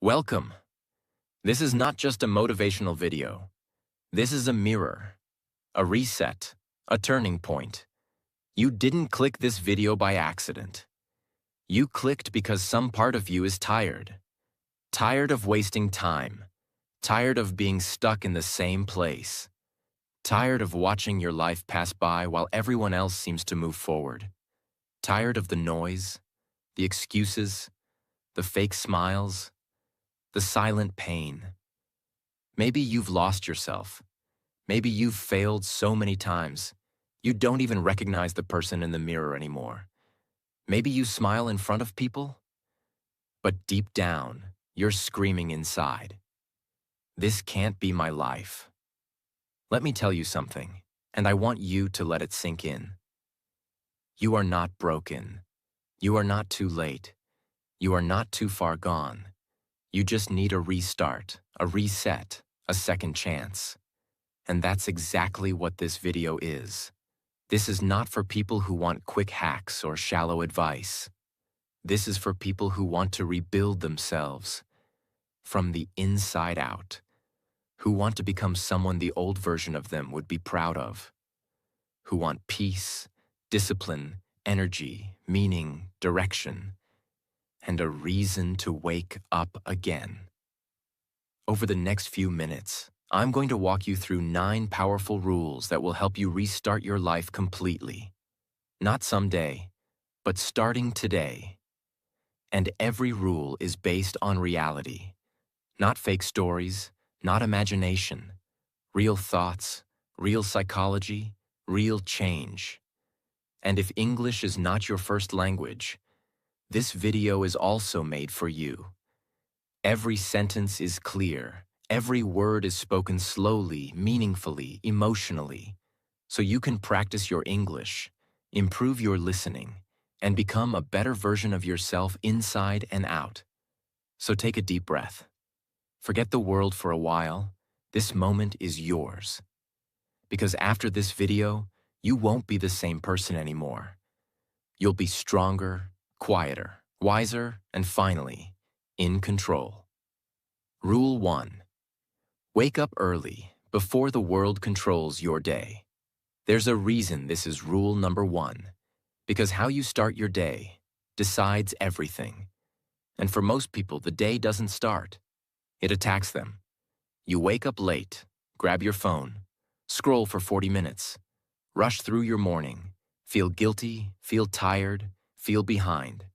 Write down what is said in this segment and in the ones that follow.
Welcome. This is not just a motivational video. This is a mirror, a reset, a turning point. You didn't click this video by accident. You clicked because some part of you is tired. Tired of wasting time. Tired of being stuck in the same place. Tired of watching your life pass by while everyone else seems to move forward. Tired of the noise, the excuses, the fake smiles, the silent pain. Maybe you've lost yourself. Maybe you've failed so many times, you don't even recognize the person in the mirror anymore. Maybe you smile in front of people, but deep down, you're screaming inside. This can't be my life. Let me tell you something, and I want you to let it sink in. You are not broken. You are not too late. You are not too far gone. You just need a restart, a reset, a second chance. And that's exactly what this video is. This is not for people who want quick hacks or shallow advice. This is for people who want to rebuild themselves from the inside out, who want to become someone the old version of them would be proud of, who want peace, discipline, energy, meaning, direction, and a reason to wake up again. Over the next few minutes, I'm going to walk you through 9 powerful rules that will help you restart your life completely. Not someday, but starting today. And every rule is based on reality. Not fake stories, not imagination. Real thoughts, real psychology, real change. And if English is not your first language, this video is also made for you. Every sentence is clear. Every word is spoken slowly, meaningfully, emotionally, so you can practice your English, improve your listening, and become a better version of yourself inside and out. So take a deep breath. Forget the world for a while. This moment is yours. Because after this video, you won't be the same person anymore. You'll be stronger, quieter, wiser, and finally, in control. Rule 1. Wake up early, before the world controls your day. There's a reason this is rule number 1, because how you start your day decides everything. And for most people, the day doesn't start. It attacks them. You wake up late, grab your phone, scroll for 40 minutes, rush through your morning, feel guilty, feel tired, feel behind.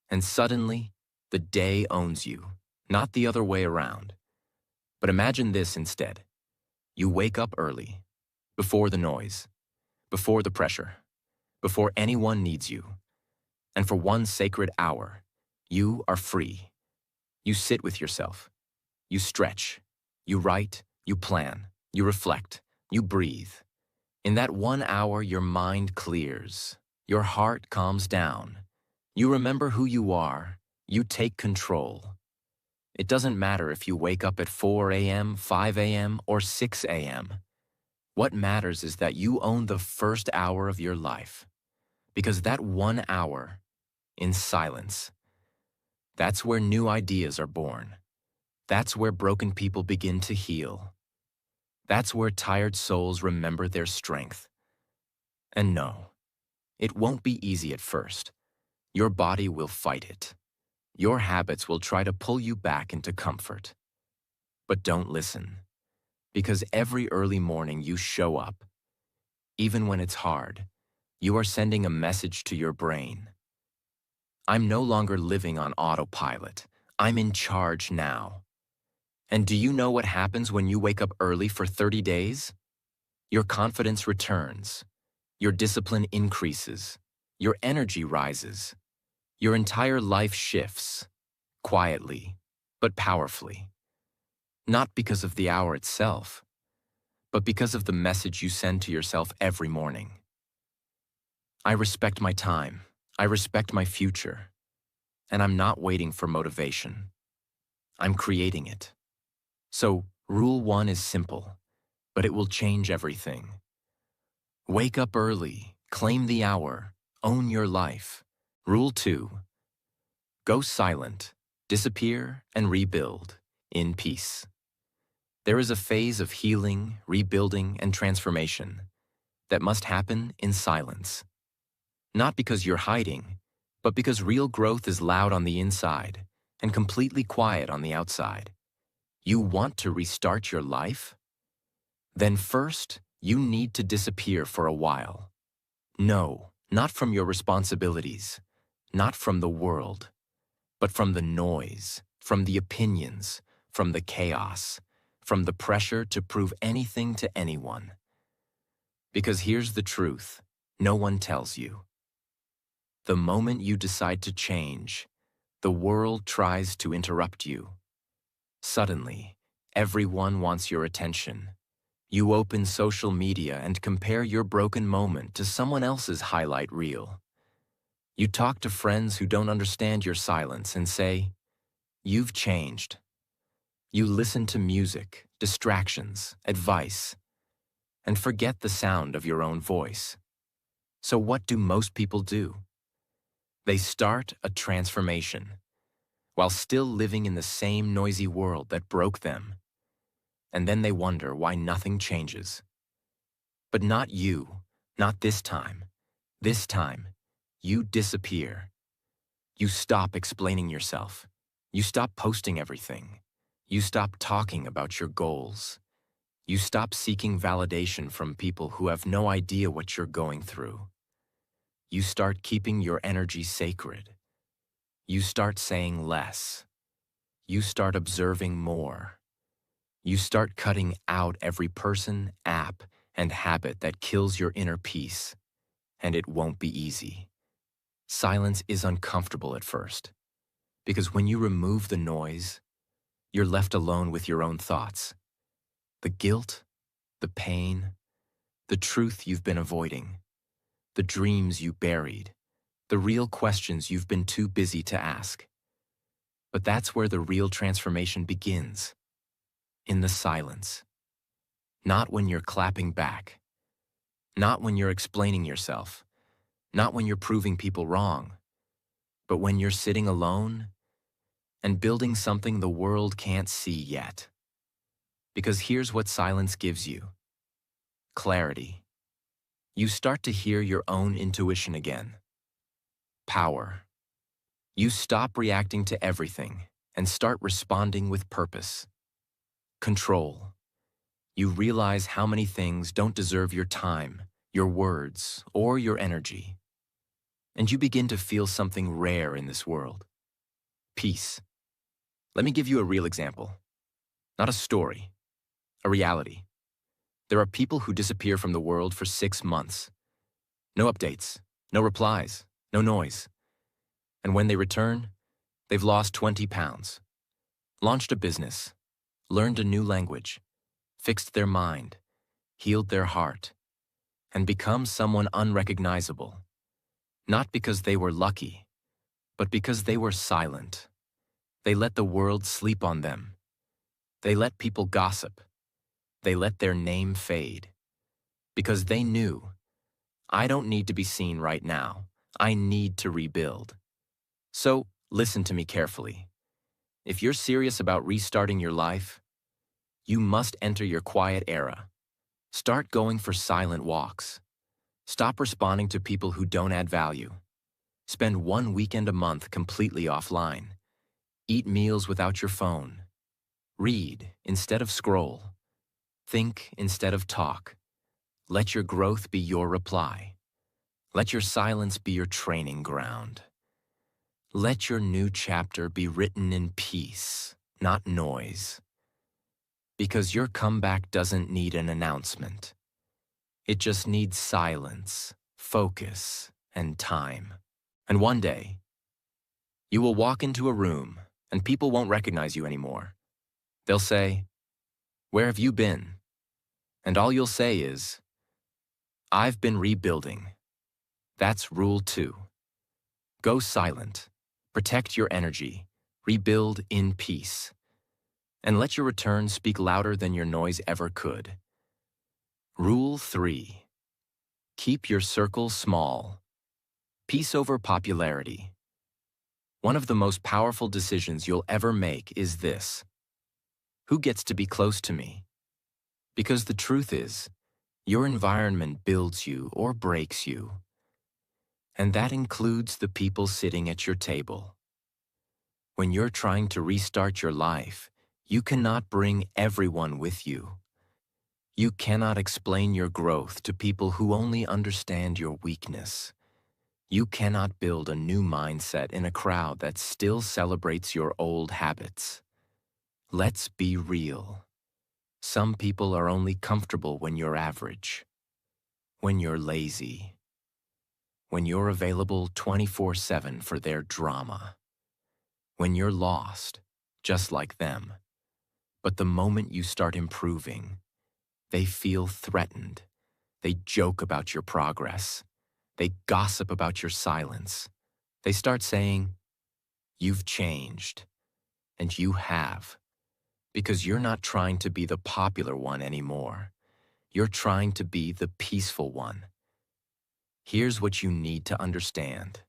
And suddenly, the day owns you, not the other way around. But imagine this instead. You wake up early, before the noise, before the pressure, before anyone needs you. And for one sacred hour, you are free. You sit with yourself. You stretch. You write. You plan. You reflect. You breathe. In that 1 hour, your mind clears. Your heart calms down. You remember who you are. You take control. It doesn't matter if you wake up at 4 a.m., 5 a.m., or 6 a.m. What matters is that you own the first hour of your life. Because that 1 hour, in silence, that's where new ideas are born. That's where broken people begin to heal. That's where tired souls remember their strength. And no, it won't be easy at first. Your body will fight it. Your habits will try to pull you back into comfort. But don't listen, because every early morning you show up. Even when it's hard, you are sending a message to your brain. I'm no longer living on autopilot. I'm in charge now. And do you know what happens when you wake up early for 30 days? Your confidence returns. Your discipline increases. Your energy rises. Your entire life shifts, quietly, but powerfully. Not because of the hour itself, but because of the message you send to yourself every morning. I respect my time. I respect my future. And I'm not waiting for motivation. I'm creating it. So, rule 1 is simple, but it will change everything. Wake up early, claim the hour, own your life. Rule 2. Go silent, Disappear and rebuild in peace. There is a phase of healing, rebuilding, and transformation that must happen in silence. Not because you're hiding, but because real growth is loud on the inside and completely quiet on the outside. You want to restart your life? Then first, you need to disappear for a while. No, not from your responsibilities, not from the world, but from the noise, from the opinions, from the chaos, from the pressure to prove anything to anyone. Because here's the truth, no one tells you. The moment you decide to change, the world tries to interrupt you. Suddenly, everyone wants your attention. You open social media and compare your broken moment to someone else's highlight reel. You talk to friends who don't understand your silence and say, "You've changed." You listen to music, distractions, advice, and forget the sound of your own voice. So what do most people do? They start a transformation, while still living in the same noisy world that broke them. And then they wonder why nothing changes. But not you, not this time. This time, you disappear. You stop explaining yourself. You stop posting everything. You stop talking about your goals. You stop seeking validation from people who have no idea what you're going through. You start keeping your energy sacred. You start saying less. You start observing more. You start cutting out every person, app, and habit that kills your inner peace. And it won't be easy. Silence is uncomfortable at first, because when you remove the noise, you're left alone with your own thoughts. The guilt, the pain, the truth you've been avoiding, the dreams you buried, the real questions you've been too busy to ask. But that's where the real transformation begins, in the silence. Not when you're clapping back, not when you're explaining yourself, not when you're proving people wrong, but when you're sitting alone and building something the world can't see yet. Because here's what silence gives you: clarity. You start to hear your own intuition again. Power. You stop reacting to everything and start responding with purpose. Control. You realize how many things don't deserve your time, your words, or your energy. And you begin to feel something rare in this world: peace. Let me give you a real example. Not a story, a reality. There are people who disappear from the world for 6 months. No updates, no replies, no noise. And when they return, they've lost 20 pounds, launched a business, learned a new language, fixed their mind, healed their heart, and become someone unrecognizable. Not because they were lucky, but because they were silent. They let the world sleep on them. They let people gossip. They let their name fade. Because they knew, I don't need to be seen right now. I need to rebuild. So, listen to me carefully. If you're serious about restarting your life, you must enter your quiet era. Start going for silent walks. Stop responding to people who don't add value. Spend 1 weekend a month completely offline. Eat meals without your phone. Read instead of scroll. Think instead of talk. Let your growth be your reply. Let your silence be your training ground. Let your new chapter be written in peace, not noise. Because your comeback doesn't need an announcement. It just needs silence, focus, and time. And one day, you will walk into a room and people won't recognize you anymore. They'll say, "Where have you been?" And all you'll say is, "I've been rebuilding." That's rule 2. Go silent. Protect your energy. Rebuild in peace. And let your return speak louder than your noise ever could. Rule 3. Keep your circle small. Peace over popularity. One of the most powerful decisions you'll ever make is this: who gets to be close to me? Because the truth is, your environment builds you or breaks you. And that includes the people sitting at your table. When you're trying to restart your life, you cannot bring everyone with you. You cannot explain your growth to people who only understand your weakness. You cannot build a new mindset in a crowd that still celebrates your old habits. Let's be real. Some people are only comfortable when you're average, when you're lazy, when you're available 24/7 for their drama, when you're lost, just like them. But the moment you start improving, they feel threatened. They joke about your progress. They gossip about your silence. They start saying, "You've changed." And you have. Because you're not trying to be the popular one anymore. You're trying to be the peaceful one. Here's what you need to understand.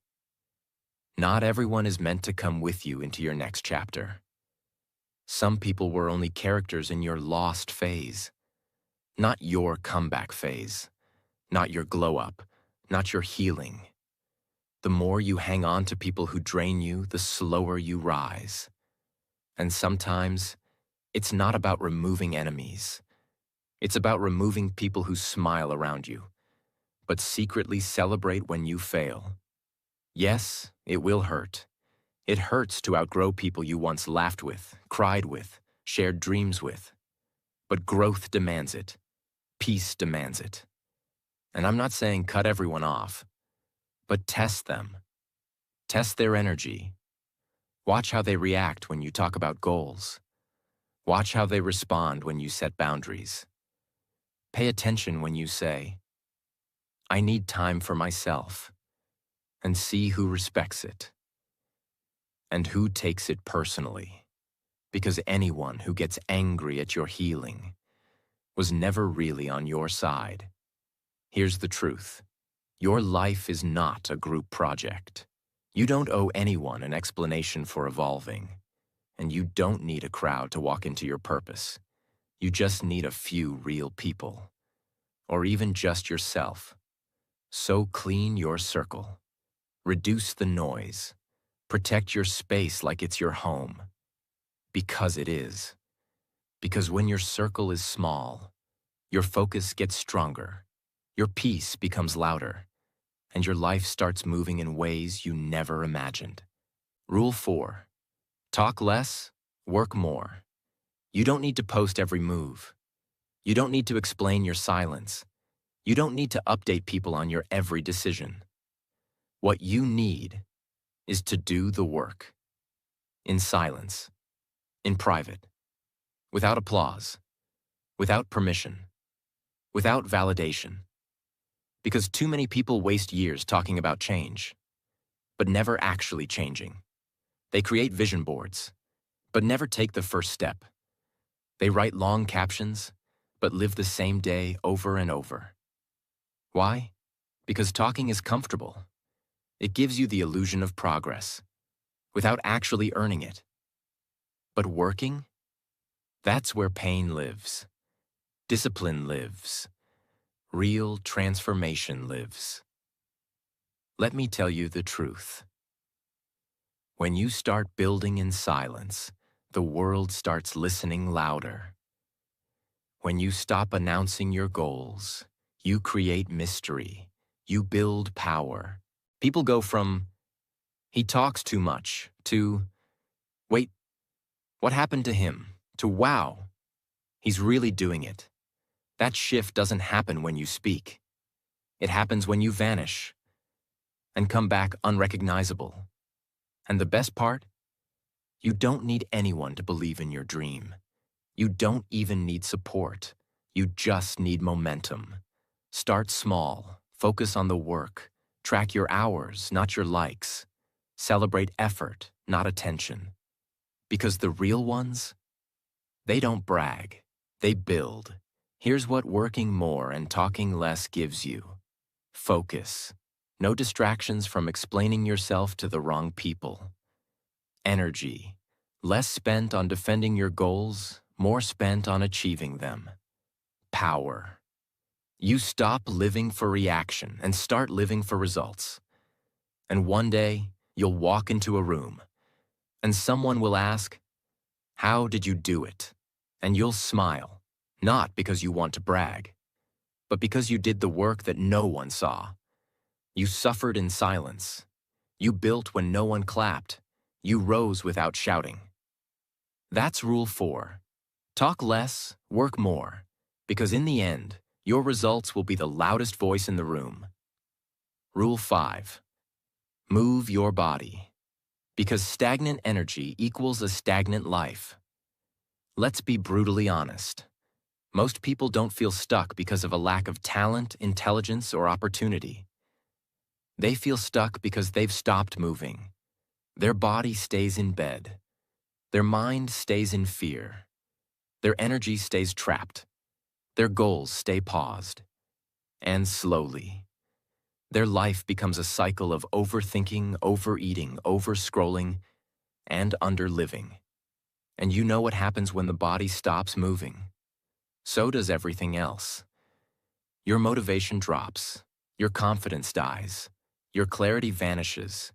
Not everyone is meant to come with you into your next chapter. Some people were only characters in your lost phase, not your comeback phase, not your glow up, not your healing. The more you hang on to people who drain you, the slower you rise. And sometimes, it's not about removing enemies. It's about removing people who smile around you, but secretly celebrate when you fail. Yes, it will hurt. It hurts to outgrow people you once laughed with, cried with, shared dreams with. But growth demands it. Peace demands it. And I'm not saying cut everyone off, but test them. Test their energy. Watch how they react when you talk about goals. Watch how they respond when you set boundaries. Pay attention when you say, "I need time for myself," and see who respects it and who takes it personally. Because anyone who gets angry at your healing was never really on your side. Here's the truth. Your life is not a group project. You don't owe anyone an explanation for evolving, and you don't need a crowd to walk into your purpose. You just need a few real people, or even just yourself. So clean your circle. Reduce the noise. Protect your space like it's your home. Because it is. Because when your circle is small, your focus gets stronger, your peace becomes louder, and your life starts moving in ways you never imagined. Rule 4. Talk less, work more. You don't need to post every move. You don't need to explain your silence. You don't need to update people on your every decision. What you need is to do the work. In silence. In private. Without applause. Without permission. Without validation. Because too many people waste years talking about change, but never actually changing. They create vision boards, but never take the first step. They write long captions, but live the same day over and over. Why? Because talking is comfortable. It gives you the illusion of progress, without actually earning it. But working? That's where pain lives. Discipline lives. Real transformation lives. Let me tell you the truth. When you start building in silence, the world starts listening louder. When you stop announcing your goals, you create mystery. You build power. People go from, "He talks too much," to, "Wait, what happened to him?" to, "Wow, he's really doing it." That shift doesn't happen when you speak. It happens when you vanish and come back unrecognizable. And the best part? You don't need anyone to believe in your dream. You don't even need support. You just need momentum. Start small. Focus on the work. Track your hours, not your likes. Celebrate effort, not attention. Because the real ones, they don't brag. They build. Here's what working more and talking less gives you. Focus. No distractions from explaining yourself to the wrong people. Energy. Less spent on defending your goals, more spent on achieving them. Power. You stop living for reaction and start living for results. And one day, you'll walk into a room, and someone will ask, "How did you do it?" And you'll smile, not because you want to brag, but because you did the work that no one saw. You suffered in silence. You built when no one clapped. You rose without shouting. That's Rule 4. Talk less, work more, because in the end, your results will be the loudest voice in the room. Rule 5. Move your body, because stagnant energy equals a stagnant life. Let's be brutally honest. Most people don't feel stuck because of a lack of talent, intelligence, or opportunity. They feel stuck because they've stopped moving. Their body stays in bed. Their mind stays in fear. Their energy stays trapped. Their goals stay paused. And slowly, their life becomes a cycle of overthinking, overeating, overscrolling, and underliving. And you know what happens when the body stops moving? So does everything else. Your motivation drops. Your confidence dies. Your clarity vanishes.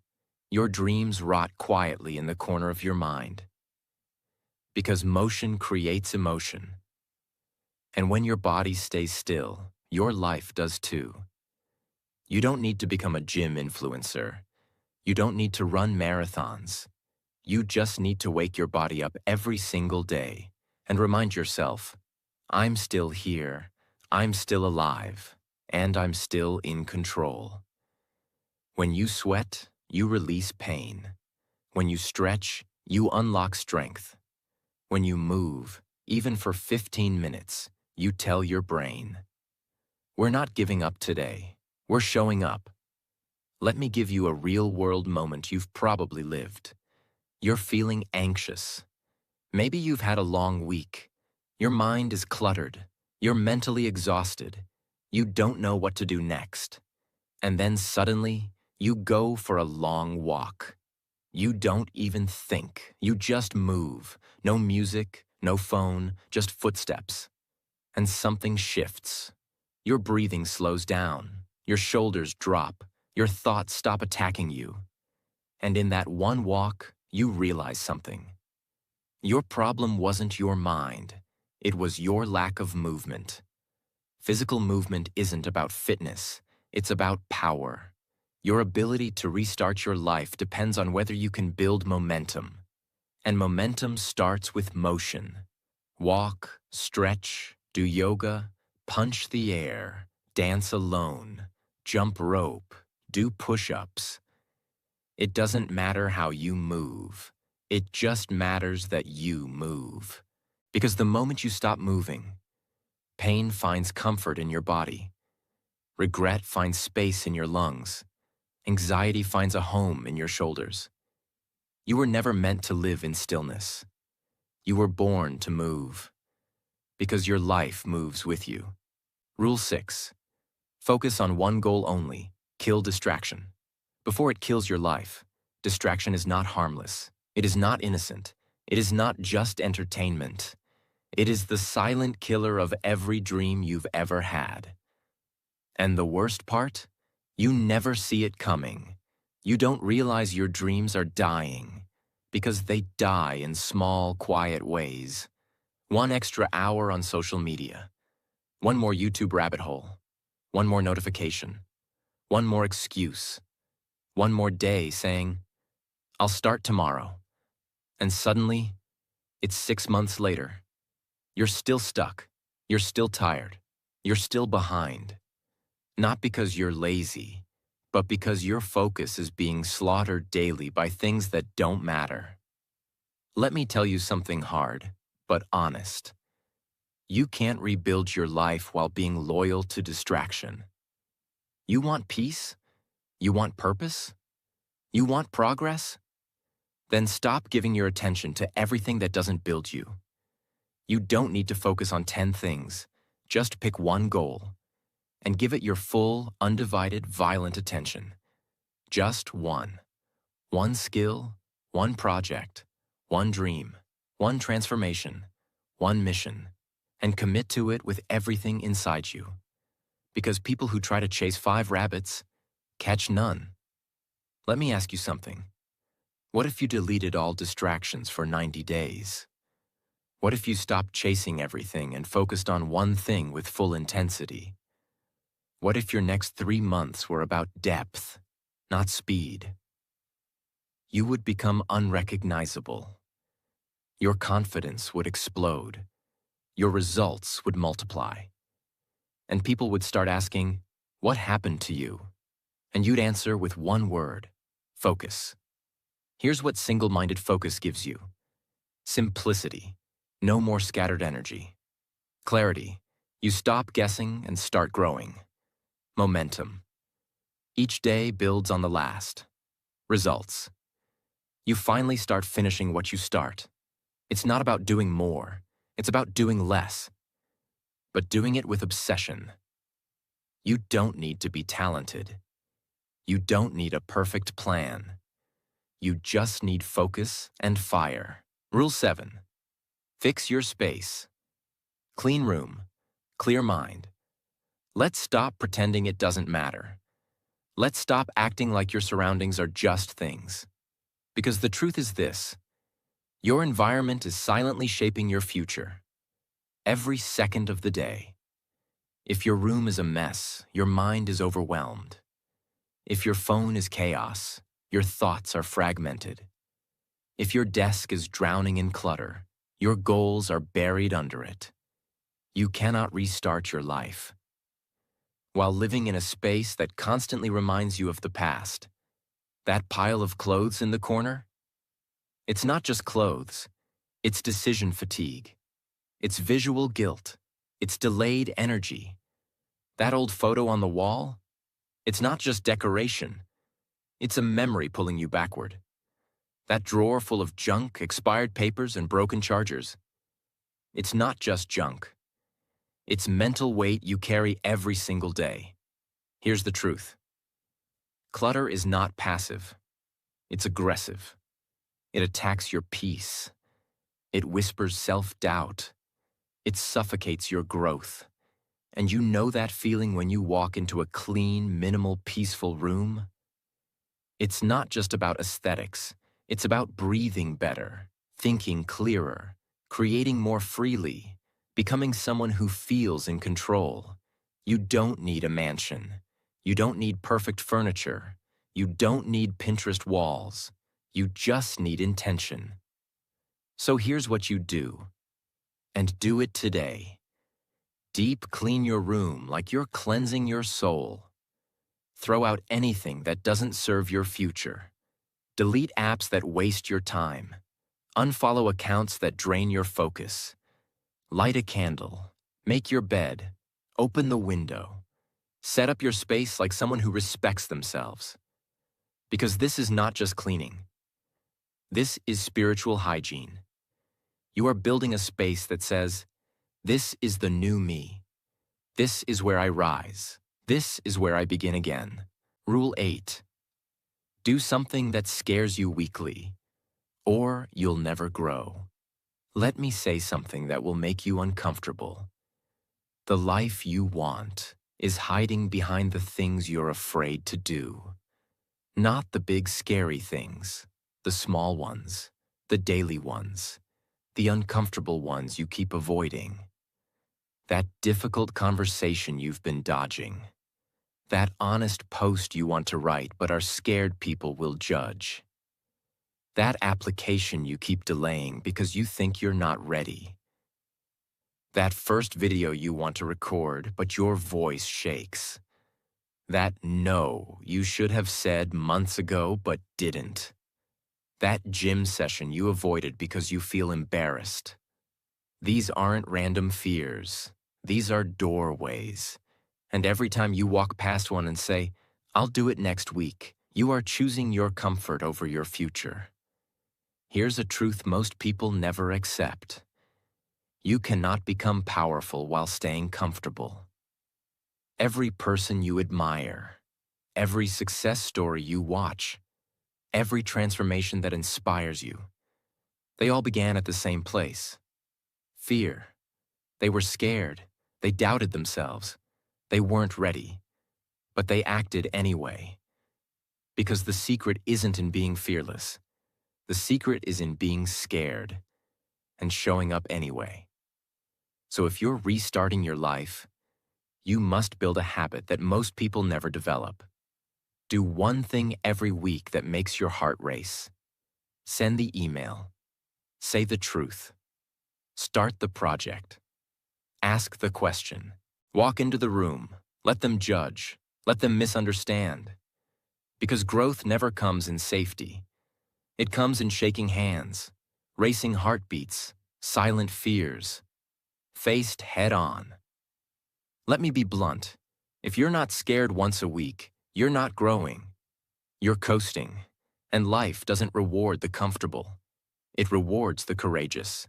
Your dreams rot quietly in the corner of your mind. Because motion creates emotion. And when your body stays still, your life does too. You don't need to become a gym influencer. You don't need to run marathons. You just need to wake your body up every single day and remind yourself, I'm still here, I'm still alive, and I'm still in control. When you sweat, you release pain. When you stretch, you unlock strength. When you move, even for 15 minutes, you tell your brain, we're not giving up today, we're showing up. Let me give you a real-world moment you've probably lived. You're feeling anxious. Maybe you've had a long week. Your mind is cluttered. You're mentally exhausted. You don't know what to do next. And then suddenly, you go for a long walk. You don't even think. You just move. No music, no phone, just footsteps. And something shifts. Your breathing slows down. Your shoulders drop. Your thoughts stop attacking you. And in that one walk, you realize something. Your problem wasn't your mind. It was your lack of movement. Physical movement isn't about fitness. It's about power. Your ability to restart your life depends on whether you can build momentum. And momentum starts with motion. Walk, stretch, do yoga, punch the air, dance alone, jump rope, do push-ups. It doesn't matter how you move. It just matters that you move. Because the moment you stop moving, pain finds comfort in your body. Regret finds space in your lungs. Anxiety finds a home in your shoulders. You were never meant to live in stillness. You were born to move. Because your life moves with you. Rule 6. Focus on one goal only. Kill distraction. Before it kills your life, distraction is not harmless. It is not innocent. It is not just entertainment. It is the silent killer of every dream you've ever had. And the worst part? You never see it coming. You don't realize your dreams are dying because they die in small, quiet ways. One extra hour on social media. One more YouTube rabbit hole. One more notification. One more excuse. One more day saying, I'll start tomorrow. And suddenly, it's 6 months later. You're still stuck. You're still tired. You're still behind. Not because you're lazy, but because your focus is being slaughtered daily by things that don't matter. Let me tell you something hard, but honest. You can't rebuild your life while being loyal to distraction. You want peace? You want purpose? You want progress? Then stop giving your attention to everything that doesn't build you. You don't need to focus on 10 things. Just pick one goal and give it your full, undivided, violent attention. Just one. One skill, one project, one dream, one transformation, one mission, and commit to it with everything inside you. Because people who try to chase 5 rabbits catch none. Let me ask you something. What if you deleted all distractions for 90 days? What if you stopped chasing everything and focused on one thing with full intensity? What if your next 3 months were about depth, not speed? You would become unrecognizable. Your confidence would explode. Your results would multiply. And people would start asking, "What happened to you?" And you'd answer with one word: focus. Here's what single-minded focus gives you: simplicity, no more scattered energy. Clarity, you stop guessing and start growing. Momentum, each day builds on the last. Results, you finally start finishing what you start. It's not about doing more, it's about doing less, but doing it with obsession. You don't need to be talented. You don't need a perfect plan. You just need focus and fire. Rule 7. Fix your space. Clean room, clear mind. Let's stop pretending it doesn't matter. Let's stop acting like your surroundings are just things. Because the truth is this: your environment is silently shaping your future. Every second of the day. If your room is a mess, your mind is overwhelmed. If your phone is chaos, your thoughts are fragmented. If your desk is drowning in clutter, your goals are buried under it. You cannot restart your life while living in a space that constantly reminds you of the past. That pile of clothes in the corner? It's not just clothes. It's decision fatigue. It's visual guilt. It's delayed energy. That old photo on the wall? It's not just decoration. It's a memory pulling you backward. That drawer full of junk, expired papers, and broken chargers? It's not just junk. It's mental weight you carry every single day. Here's the truth. Clutter is not passive. It's aggressive. It attacks your peace. It whispers self-doubt. It suffocates your growth. And you know that feeling when you walk into a clean, minimal, peaceful room? It's not just about aesthetics. It's about breathing better, thinking clearer, creating more freely, becoming someone who feels in control. You don't need a mansion. You don't need perfect furniture. You don't need Pinterest walls. You just need intention. So here's what you do. And do it today. Deep clean your room like you're cleansing your soul. Throw out anything that doesn't serve your future. Delete apps that waste your time. Unfollow accounts that drain your focus. Light a candle. Make your bed. Open the window. Set up your space like someone who respects themselves. Because this is not just cleaning. This is spiritual hygiene. You are building a space that says, "This is the new me. This is where I rise. This is where I begin again." Rule 8. Do something that scares you weekly, or you'll never grow. Let me say something that will make you uncomfortable. The life you want is hiding behind the things you're afraid to do. Not the big scary things, the small ones, the daily ones, the uncomfortable ones you keep avoiding. That difficult conversation you've been dodging. That honest post you want to write but are scared people will judge. That application you keep delaying because you think you're not ready. That first video you want to record but your voice shakes. That no you should have said months ago but didn't. That gym session you avoided because you feel embarrassed. These aren't random fears. These are doorways. And every time you walk past one and say, "I'll do it next week," you are choosing your comfort over your future. Here's a truth most people never accept. You cannot become powerful while staying comfortable. Every person you admire, every success story you watch, every transformation that inspires you. They all began at the same place: fear. They were scared. They doubted themselves. They weren't ready. But they acted anyway. Because the secret isn't in being fearless. The secret is in being scared and showing up anyway. So if you're restarting your life, you must build a habit that most people never develop. Do one thing every week that makes your heart race. Send the email. Say the truth. Start the project. Ask the question. Walk into the room. Let them judge. Let them misunderstand. Because growth never comes in safety. It comes in shaking hands, racing heartbeats, silent fears, faced head-on. Let me be blunt. If you're not scared once a week, you're not growing. You're coasting, and life doesn't reward the comfortable. It rewards the courageous.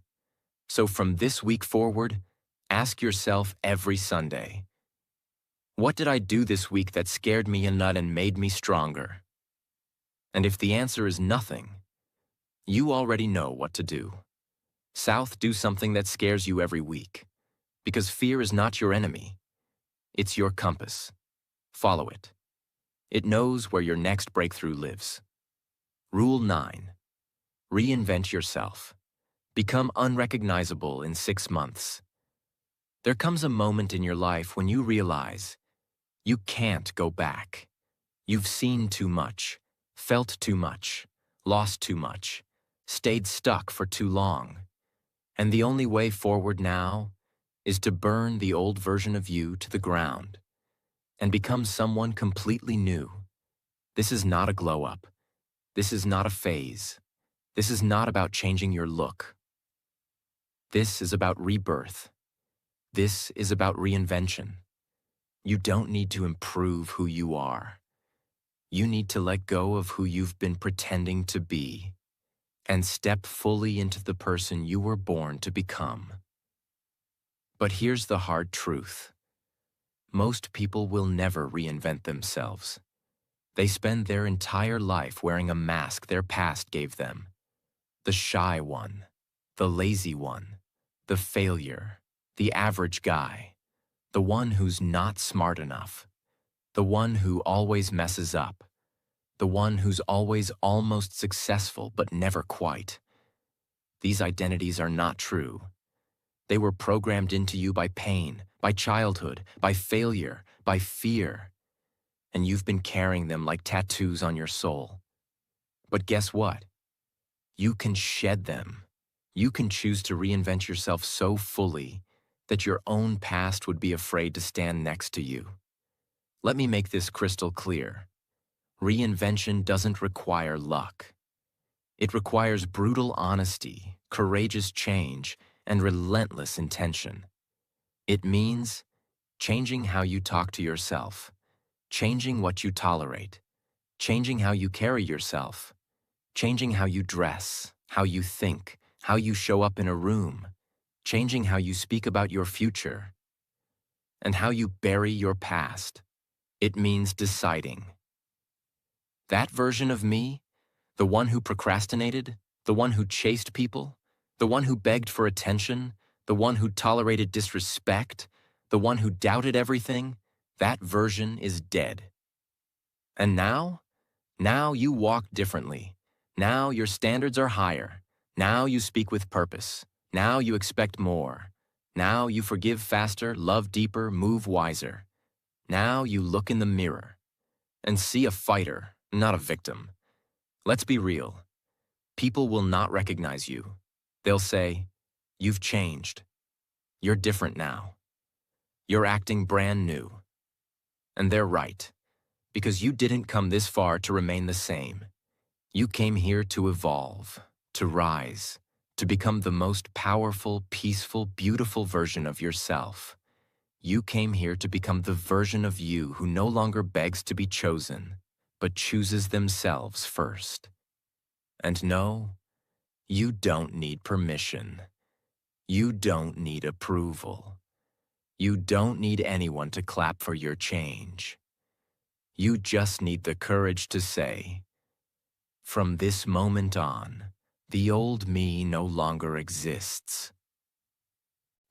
So from this week forward, ask yourself every Sunday, what did I do this week that scared me a nut and made me stronger? And if the answer is nothing, you already know what to do. South, do something that scares you every week. Because fear is not your enemy. It's your compass. Follow it. It knows where your next breakthrough lives. Rule 9. Reinvent yourself. Become unrecognizable in 6 months. There comes a moment in your life when you realize you can't go back. You've seen too much, felt too much, lost too much, stayed stuck for too long. And the only way forward now is to burn the old version of you to the ground and become someone completely new. This is not a glow-up. This is not a phase. This is not about changing your look. This is about rebirth. This is about reinvention. You don't need to improve who you are. You need to let go of who you've been pretending to be and step fully into the person you were born to become. But here's the hard truth. Most people will never reinvent themselves. They spend their entire life wearing a mask their past gave them. The shy one, the lazy one, the failure, the average guy, the one who's not smart enough, the one who always messes up, the one who's always almost successful but never quite. These identities are not true. They were programmed into you by pain, by childhood, by failure, by fear. And you've been carrying them like tattoos on your soul. But guess what? You can shed them. You can choose to reinvent yourself so fully that your own past would be afraid to stand next to you. Let me make this crystal clear. Reinvention doesn't require luck. It requires brutal honesty, courageous change, and relentless intention. It means changing how you talk to yourself, changing what you tolerate, changing how you carry yourself, changing how you dress, how you think, how you show up in a room, changing how you speak about your future, and how you bury your past. It means deciding. That version of me, the one who procrastinated, the one who chased people, the one who begged for attention, the one who tolerated disrespect, the one who doubted everything, that version is dead. And now you walk differently. Now your standards are higher. Now you speak with purpose. Now you expect more. Now you forgive faster, love deeper, move wiser. Now you look in the mirror and see a fighter, not a victim. Let's be real. People will not recognize you. They'll say, "You've changed. You're different now. You're acting brand new." And they're right, because you didn't come this far to remain the same. You came here to evolve, to rise, to become the most powerful, peaceful, beautiful version of yourself. You came here to become the version of you who no longer begs to be chosen, but chooses themselves first. And no, you don't need permission. You don't need approval. You don't need anyone to clap for your change. You just need the courage to say, From this moment on, the old me no longer exists.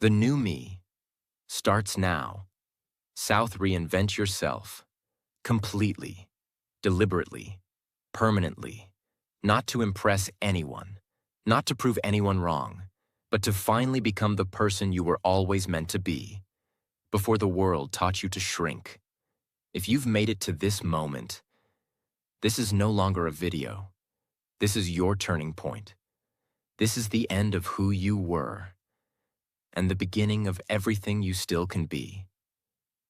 The new me starts now. South, reinvent yourself completely, deliberately, permanently, not to impress anyone, not to prove anyone wrong, but to finally become the person you were always meant to be, before the world taught you to shrink. If you've made it to this moment, this is no longer a video. This is your turning point. This is the end of who you were, and the beginning of everything you still can be.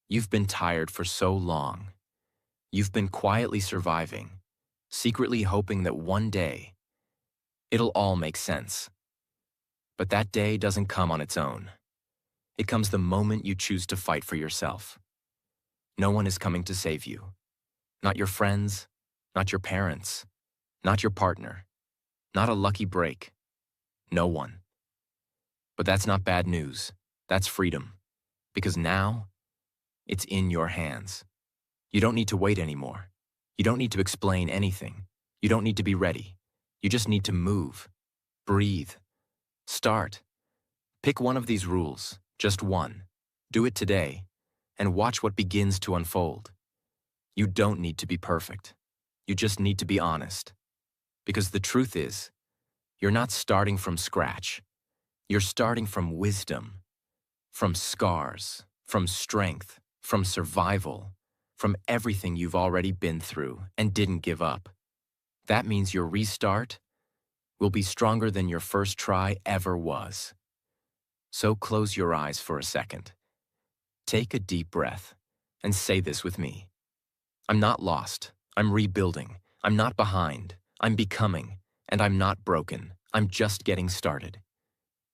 You've been tired for so long. You've been quietly surviving, secretly hoping that one day, it'll all make sense. But that day doesn't come on its own. It comes the moment you choose to fight for yourself. No one is coming to save you. Not your friends, not your parents, not your partner, not a lucky break. No one. But that's not bad news. That's freedom. Because now, it's in your hands. You don't need to wait anymore. You don't need to explain anything. You don't need to be ready. You just need to move, breathe, start. Pick one of these rules, just one. Do it today, and watch what begins to unfold. You don't need to be perfect. You just need to be honest. Because the truth is, you're not starting from scratch. You're starting from wisdom, from scars, from strength, from survival, from everything you've already been through and didn't give up. That means your restart will be stronger than your first try ever was. So close your eyes for a second. Take a deep breath and say this with me. I'm not lost. I'm rebuilding. I'm not behind. I'm becoming. And I'm not broken. I'm just getting started.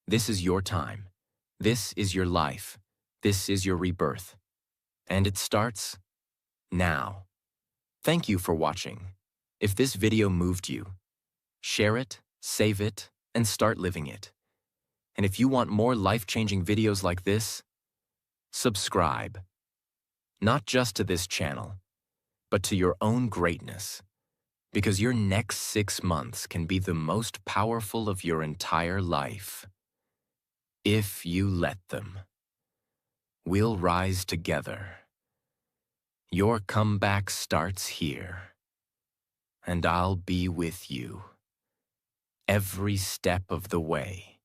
This is your time. This is your life. This is your rebirth. And it starts now. Thank you for watching. If this video moved you, share it, save it, and start living it. And if you want more life-changing videos like this, subscribe. Not just to this channel, but to your own greatness. Because your next 6 months can be the most powerful of your entire life. If you let them. We'll rise together. Your comeback starts here. And I'll be with you every step of the way.